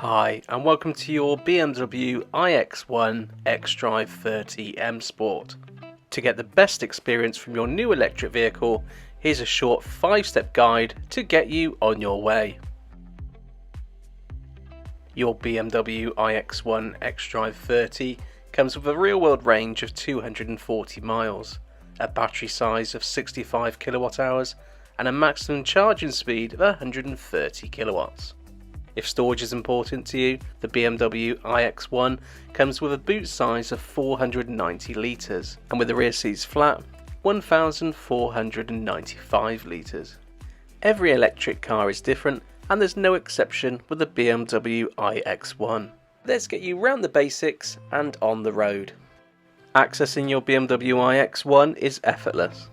Hi and welcome to your BMW iX1 xDrive 30 M Sport. To get the best experience from your new electric vehicle, here's a short 5-step guide to get you on your way. Your BMW iX1 xDrive 30 comes with a real-world range of 240 miles, a battery size of 65 kWh and a maximum charging speed of 130 kilowatts. If storage is important to you, the BMW iX1 comes with a boot size of 490 litres and with the rear seats flat, 1,495 litres. Every electric car is different and there's no exception with the BMW iX1. Let's get you round the basics and on the road. Accessing your BMW iX1 is effortless.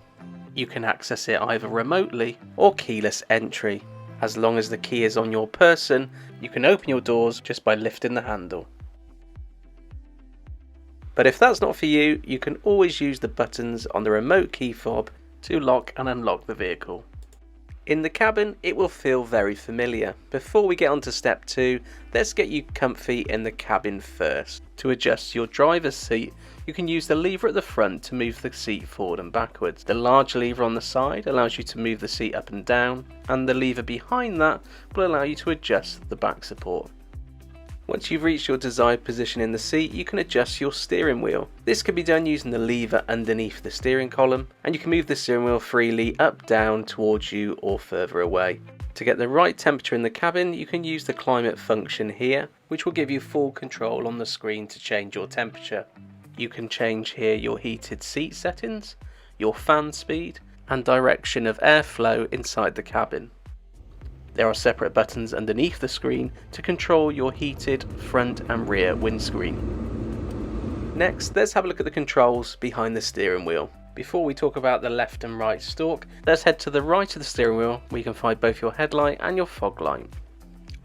You can access it either remotely or keyless entry. As long as the key is on your person, you can open your doors just by lifting the handle. But if that's not for you, you can always use the buttons on the remote key fob to lock and unlock the vehicle. In the cabin, it will feel very familiar. Before we get on to step 2, let's get you comfy in the cabin first. To adjust your driver's seat, you can use the lever at the front to move the seat forward and backwards. The large lever on the side allows you to move the seat up and down, and the lever behind that will allow you to adjust the back support. Once you've reached your desired position in the seat, you can adjust your steering wheel. This can be done using the lever underneath the steering column, and you can move the steering wheel freely up, down, towards you or further away. To get the right temperature in the cabin, you can use the climate function here, which will give you full control on the screen to change your temperature. You can change here your heated seat settings, your fan speed, and direction of airflow inside the cabin. There are separate buttons underneath the screen to control your heated front and rear windscreen. Next, let's have a look at the controls behind the steering wheel. Before we talk about the left and right stalk, let's head to the right of the steering wheel where you can find both your headlight and your fog light.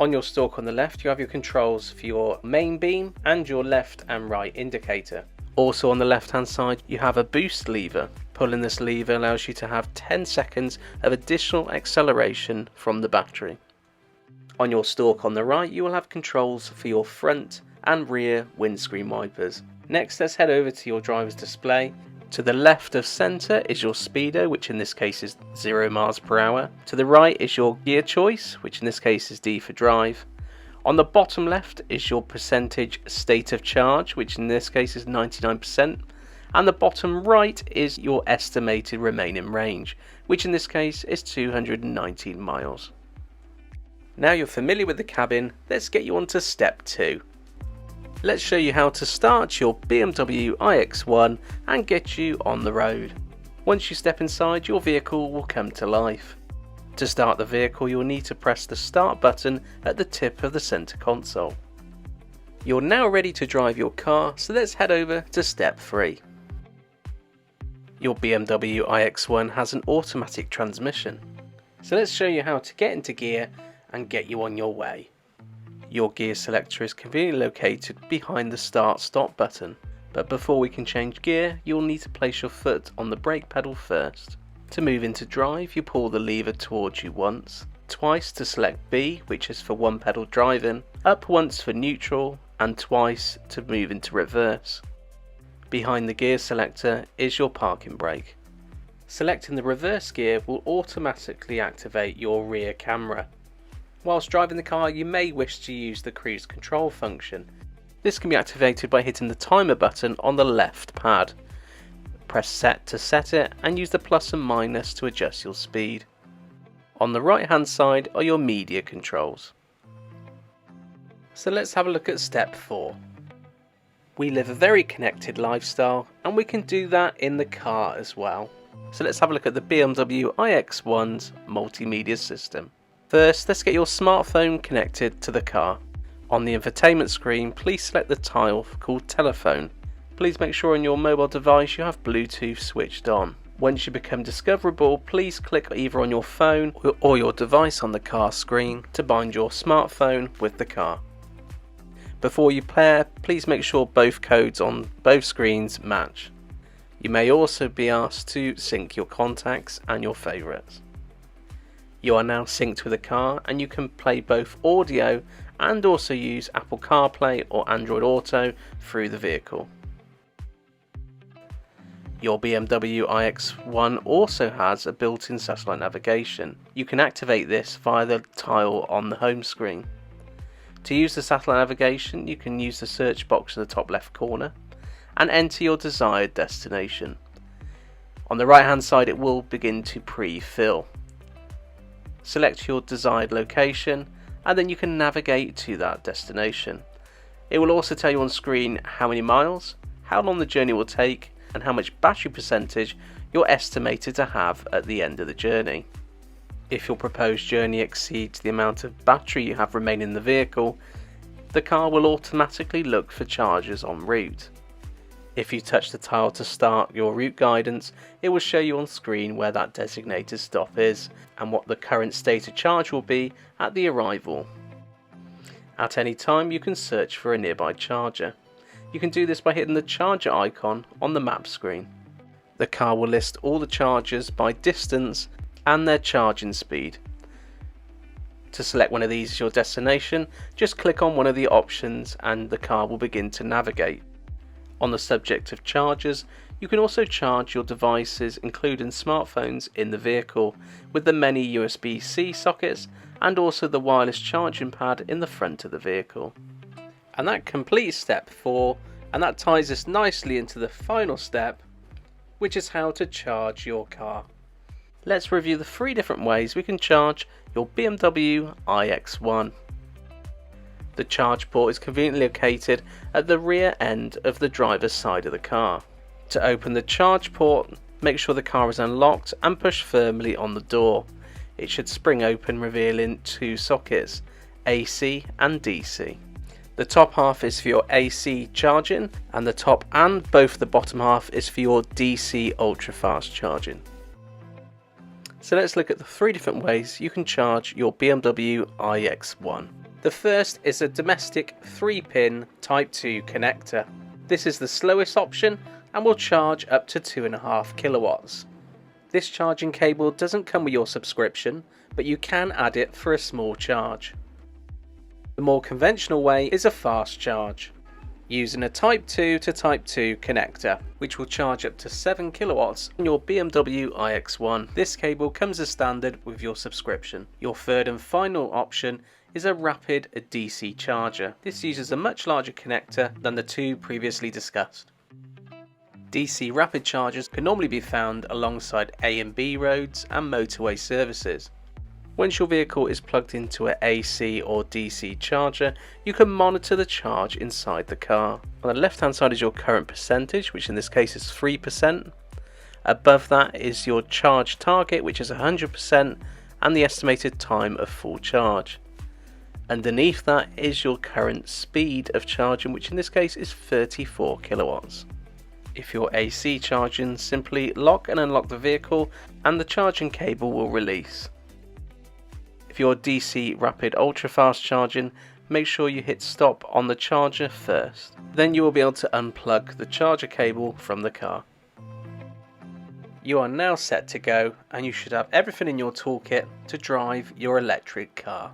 On your stalk on the left, you have your controls for your main beam and your left and right indicator. Also on the left hand side, you have a boost lever. Pulling this lever allows you to have 10 seconds of additional acceleration from the battery. On your stalk on the right, you will have controls for your front and rear windscreen wipers. Next, let's head over to your driver's display. To the left of centre is your speedo, which in this case is 0 miles per hour. To the right is your gear choice, which in this case is D for drive. On the bottom left is your percentage state of charge, which in this case is 99%. And the bottom right is your estimated remaining range, which in this case is 219 miles. Now you're familiar with the cabin, let's get you on to step 2. Let's show you how to start your BMW iX1 and get you on the road. Once you step inside, your vehicle will come to life. To start the vehicle, you'll need to press the start button at the tip of the center console. You're now ready to drive your car, so let's head over to step 3. Your BMW iX1 has an automatic transmission. So let's show you how to get into gear and get you on your way. Your gear selector is conveniently located behind the start-stop button. But before we can change gear, you'll need to place your foot on the brake pedal first. To move into drive, you pull the lever towards you once, twice to select B, which is for one pedal driving, up once for neutral, and twice to move into reverse. Behind the gear selector is your parking brake. Selecting the reverse gear will automatically activate your rear camera. Whilst driving the car, you may wish to use the cruise control function. This can be activated by hitting the timer button on the left pad. Press set to set it and use the plus and minus to adjust your speed. On the right hand side are your media controls. So let's have a look at step 4. We live a very connected lifestyle and we can do that in the car as well. So let's have a look at the BMW iX1's multimedia system. First, let's get your smartphone connected to the car. On the infotainment screen, please select the tile called telephone. Please make sure on your mobile device you have Bluetooth switched on. Once you become discoverable, please click either on your phone or your device on the car screen to bind your smartphone with the car. Before you pair, please make sure both codes on both screens match. You may also be asked to sync your contacts and your favourites. You are now synced with the car and you can play both audio and also use Apple CarPlay or Android Auto through the vehicle. Your BMW iX1 also has a built-in satellite navigation. You can activate this via the tile on the home screen. To use the satellite navigation, you can use the search box in the top left corner and enter your desired destination. On the right hand side it will begin to pre-fill. Select your desired location and then you can navigate to that destination. It will also tell you on screen how many miles, how long the journey will take, and how much battery percentage you're estimated to have at the end of the journey. If your proposed journey exceeds the amount of battery you have remaining in the vehicle, the car will automatically look for chargers en route. If you touch the tile to start your route guidance, it will show you on screen where that designated stop is and what the current state of charge will be at the arrival. At any time you can search for a nearby charger. You can do this by hitting the charger icon on the map screen. The car will list all the chargers by distance and their charging speed. To select one of these as your destination, just click on one of the options and the car will begin to navigate. On the subject of chargers, you can also charge your devices including smartphones in the vehicle with the many USB-C sockets and also the wireless charging pad in the front of the vehicle. And that completes step 4, and that ties us nicely into the final step, which is how to charge your car. Let's review the 3 different ways we can charge your BMW iX1. The charge port is conveniently located at the rear end of the driver's side of the car. To open the charge port, make sure the car is unlocked and push firmly on the door. It should spring open, revealing 2 sockets, AC and DC. The top half is for your AC charging and the top and both the bottom half is for your DC ultra fast charging. So let's look at the 3 different ways you can charge your BMW iX1. The first is a domestic 3-pin Type 2 connector. This is the slowest option and will charge up to 2.5 kilowatts. This charging cable doesn't come with your subscription, but you can add it for a small charge. The more conventional way is a fast charge, using a Type 2 to Type 2 connector, which will charge up to 7 kilowatts on your BMW iX1. This cable comes as standard with your subscription. Your third and final option is a rapid DC charger. This uses a much larger connector than the 2 previously discussed. DC rapid chargers can normally be found alongside A and B roads and motorway services. Once your vehicle is plugged into an AC or DC charger, you can monitor the charge inside the car. On the left hand side is your current percentage, which in this case is 3%. Above that is your charge target, which is 100%, and the estimated time of full charge. Underneath that is your current speed of charging, which in this case is 34 kilowatts. If you're AC charging, simply lock and unlock the vehicle and the charging cable will release. If you're DC rapid ultra fast charging, make sure you hit stop on the charger first. Then you will be able to unplug the charger cable from the car. You are now set to go and you should have everything in your toolkit to drive your electric car.